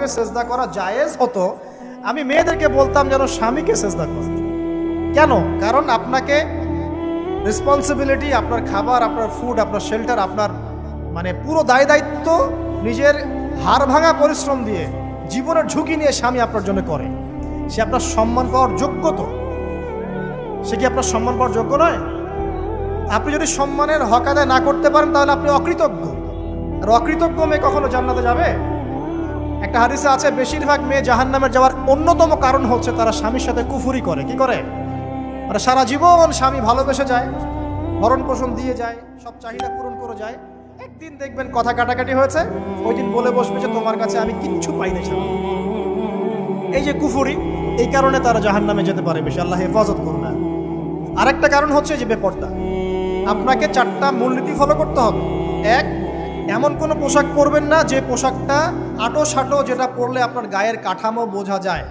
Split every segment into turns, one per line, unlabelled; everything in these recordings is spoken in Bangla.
আল্লাহকে সেজদা করা জায়েজ হতো, আমি মেয়েদেরকে বলতাম যেন স্বামীকে সেজদা করো। কেন? কারণ আপনাকে রেসপন্সিবিলিটি, আপনার খাবার, আপনার ফুড, আপনার শেল্টার, আপনার মানে পুরো দায় দায়িত্ব নিজের হাড় ভাঙা পরিশ্রম দিয়ে, জীবনের ঝুঁকি নিয়ে স্বামী আপনার জন্য করে। সে আপনার সম্মান পাওয়ার যোগ্য তো? সে কি আপনার সম্মান পাওয়ার যোগ্য নয়? আপনি যদি সম্মানের হক আদায় না করতে পারেন তাহলে আপনি অকৃতজ্ঞ। আর অকৃতজ্ঞ মেয়ে কখনো জান্নাতে যাবে? একটা হাদিসে আছে, বেশিরভাগ মেয়ে জাহান্নামের যাওয়ার অন্যতম কারণ হচ্ছে তারা স্বামীর সাথে কুফুরি করে। কি করে? মানে সারা জীবন স্বামী ভালোবেসে যায়, ভরণ পোষণ দিয়ে যায়, সব চাহিদা পূরণ করে যায়, একদিন দেখবেন কথা কাটাকাটি হয়েছে, ওই দিন বলে বসবে যে তোমার কাছে আমি কিচ্ছু পাই নাই। এই যে কুফুরি, এই কারণে তারা জাহান্নামে যেতে পারে বেশি। আল্লাহ হেফাজত করবে। আরেকটা কারণ হচ্ছে যে বেপর্দা। আপনাকে 4টা মূলনীতি ফলো করতে হবে। 1, এমন কোনো পোশাক পরবেন না যে পোশাকটা আটো সাটো, যেটা পরলে আপনার গায়ের কাঠামো বোঝা যায়।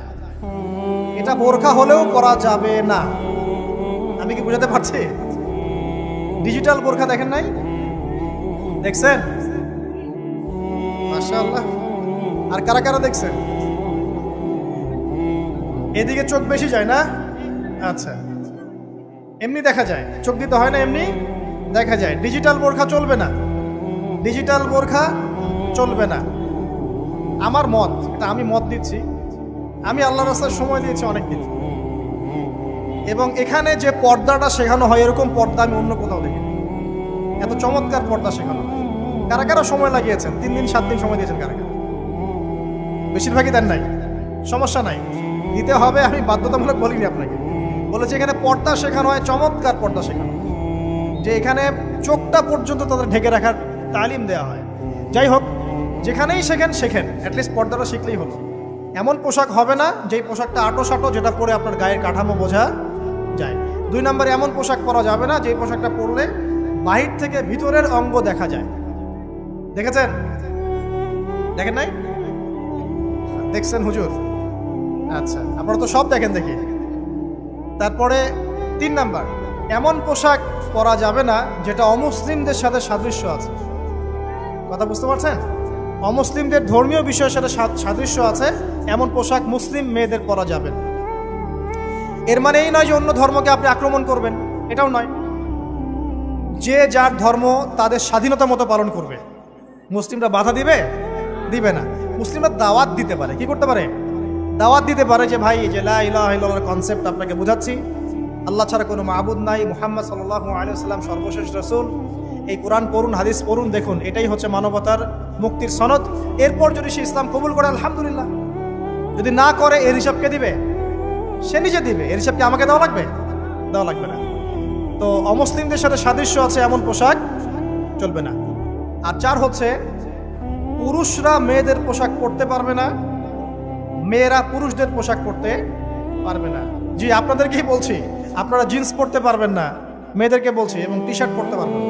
এটা বোরখা হলেও পরা যাবে না। আমি কি বুঝাতে পারছি? ডিজিটাল বোরখা দেখেন নাই? দেখছেন? মাশাআল্লাহ। আর কারা কারা দেখছেন? এদিকে চোখ বেশি যায় না? আচ্ছা, এমনি দেখা যায়, চোখ দিতে হয় না, এমনি দেখা যায়। ডিজিটাল বোরখা চলবে না, ডিজিটাল বোরখা চলবে না। আমার মত, এটা আমি মত দিচ্ছি, আমি আল্লাহর রাস্তায় সময় দিয়েছি অনেক দিন, এবং এখানে যে পর্দাটা শেখানো হয় এরকম পর্দা আমি অন্য কোথাও দেখি। এত চমৎকার পর্দা শেখানো হয়। কারা কারা সময় লাগিয়েছেন? 3 দিন 7 দিন সময় দিয়েছেন কারা কারা? বেশিরভাগই দেন নাই। সমস্যা নাই, দিতে হবে। আমি বাধ্যতামূলক বলিনি আপনাকে, বলেছি এখানে পর্দা শেখানো হয়, চমৎকার পর্দা শেখানো হয়, যে এখানে চোখটা পর্যন্ত তাদের ঢেকে রাখার তালিম দেওয়া হয়। যাই হোক, যেখানেই শেখেন, অ্যাটলিস্ট পর্দাটা শিখলেই হলো। এমন পোশাক হবে না যেই পোশাকটা আটো সাটো, যেটা পরে আপনার গায়ের কাঠামো বোঝা যায়। 2 নম্বরে, এমন পোশাক পরা যাবে না যেই পোশাকটা পরলে বাহির থেকে ভিতরের অঙ্গ দেখা যায়। দেখেছেন? দেখেন নাই? দেখছেন হুজুর? আচ্ছা, আপনারা তো সব দেখেন দেখি। তারপরে 3 নাম্বার, এমন পোশাক পরা যাবে না যেটা অমুসলিমদের সাথে সাদৃশ্য আছে। কথা বুঝতে পারছেন? অমুসলিমদের ধর্মীয় বিষয়ের সাথে সাদৃশ্য আছে এমন পোশাক মুসলিম মেয়েদের পরা যাবে না। এর মানে এই নয় যে অন্য ধর্মকে আপনি আক্রমণ করবেন, এটাও নয়। যে যার ধর্ম তাদের স্বাধীনতা মতো পালন করবে। মুসলিমরা বাধা দিবে না। মুসলিমরা দাওয়াত দিতে পারে। কি করতে পারে? দাওয়াত দিতে পারে যে ভাই, যে লা ইলাহা ইল্লাল্লাহর কনসেপ্ট আপনাকে বোঝাচ্ছি, আল্লাহ ছাড়া কোনো মাবুদ নাই, মুহাম্মদ সাল্লাল্লাহু আলাইহি ওয়াসাল্লাম সর্বশেষ রাসূল, এই কোরআন পড়ুন, হাদিস পড়ুন, দেখুন এটাই হচ্ছে মানবতার মুক্তির সনদ। এরপর যদি সে ইসলাম কবুল করে আলহামদুলিল্লাহ, যদি না করে এর হিসাব কে দিবে? সে নিজে দিবে। এর হিসাব কি আমাকে দেওয়া লাগবে? দেওয়া লাগবে না। তো অমুসলিমদের সাথে সাদৃশ্য আছে এমন পোশাক চলবে না। আর 4 হচ্ছে, পুরুষরা মেয়েদের পোশাক পরতে পারবে না, মেয়েরা পুরুষদের পোশাক পরতে পারবে না। জি, আপনাদেরকেই বলছি, আপনারা জিন্স পরতে পারবেন না, মেয়েদেরকে বলছি, এবং টি শার্ট পরতে পারবেন না।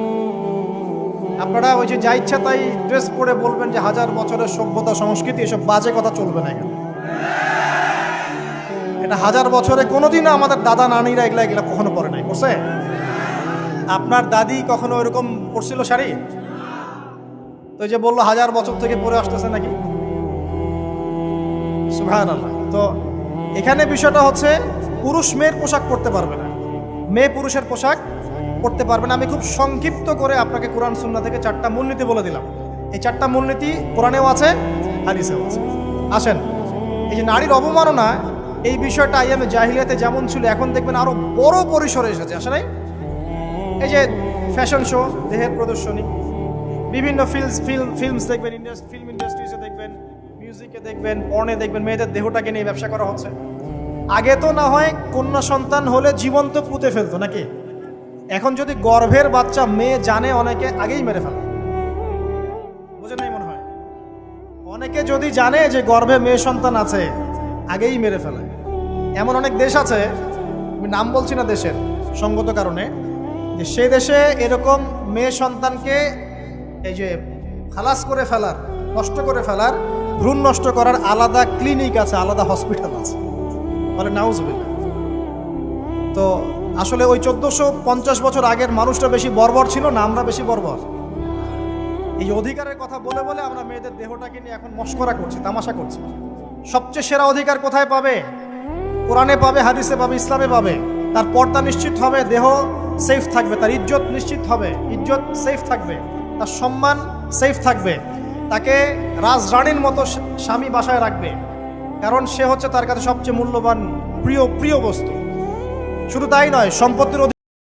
আপনারা ওই যে যা ইচ্ছা তাই ড্রেস পরে বলবেন যে 1000 বছরের সভ্যতা সংস্কৃতি, এসব বাজে কথা চলবে না এখানে। এটা 1000 বছরে কোনোদিনও আমাদের দাদা নানিরা এগুলা কখনো পরে নাই। করছে? আপনার দাদি কখনো এরকম পরছিল শাড়ি? তো যে বললো 1000 বছর থেকে পরে আসতেছে নাকি? সুবহানাল্লাহ। তো এখানে বিষয়টা হচ্ছে, পুরুষ মেয়ের পোশাক পরতে পারবে না, মেয়ে পুরুষের পোশাক পরতে পারবে না। আমি খুব সংক্ষিপ্ত করে আপনাকে কোরআন সুন্নাহ থেকে 4টা মূলনীতি বলে দিলাম। এই 4টা মূলনীতি কোরআনেও আছে, হাদিসেও আছে। আসেন, এই যে নারীর অবমাননা, এই বিষয়টা আইয়ামে জাহিলিয়াতে যেমন ছিল, এখন দেখবেন আরো বড় পরিসরে এসেছে। আসে নাই? এই যে ফ্যাশন শো, দেহের প্রদর্শনী, বিভিন্ন ফিল্মস দেখবেন, ফিল্ম ইন্ডাস্ট্রিজে দেখবেন, মিউজিকে দেখবেন, পর্নে দেখবেন, মেয়েদের দেহটাকে নিয়ে ব্যবসা করা হচ্ছে। আগে তো না হয় কন্যা সন্তান হলে জীবন্ত পুঁতে ফেলতো নাকি? এখন যদি গর্ভের বাচ্চা মেয়ে জানে, অনেকে আগেই মেরে ফেলে। বুঝেন নাই মনে হয়? অনেকে যদি জানে যে গর্ভে মেয়ে সন্তান আছে, আগেই মেরে ফেলে। এমন অনেক দেশ আছে, আমি নাম বলছি না দেশের সঙ্গত কারণে, যে সেই দেশে এরকম মেয়ে সন্তানকে এই যে খালাস করে ফেলার, নষ্ট করে ফেলার, ভ্রূণ নষ্ট করার আলাদা ক্লিনিক আছে, আলাদা হসপিটাল আছে। বলে নাউজুবিল্লাহ। তো আসলে ওই 1450 বছর আগের মানুষটা বেশি বর্বর ছিল না আমরা বেশি বর্বর? এই অধিকারের কথা বলে বলে আমরা মেয়েদের দেহটাকে নিয়ে এখন মস্করা করছি, তামাশা করছি। সবচেয়ে সেরা অধিকার কোথায় পাবে? কোরআনে পাবে, হাদিসে পাবে, ইসলামে পাবে। তার পর্দা নিশ্চিত হবে, দেহ সেফ থাকবে, তার ইজ্জত নিশ্চিত হবে, ইজ্জত সেফ থাকবে, তার সম্মান সেফ থাকবে, তাকে রাজরানীর মতো স্বামী বাসায় রাখবে, কারণ সে হচ্ছে তার কাছে সবচেয়ে মূল্যবান প্রিয় বস্তু। শুধু তাই নয়, সম্পত্তির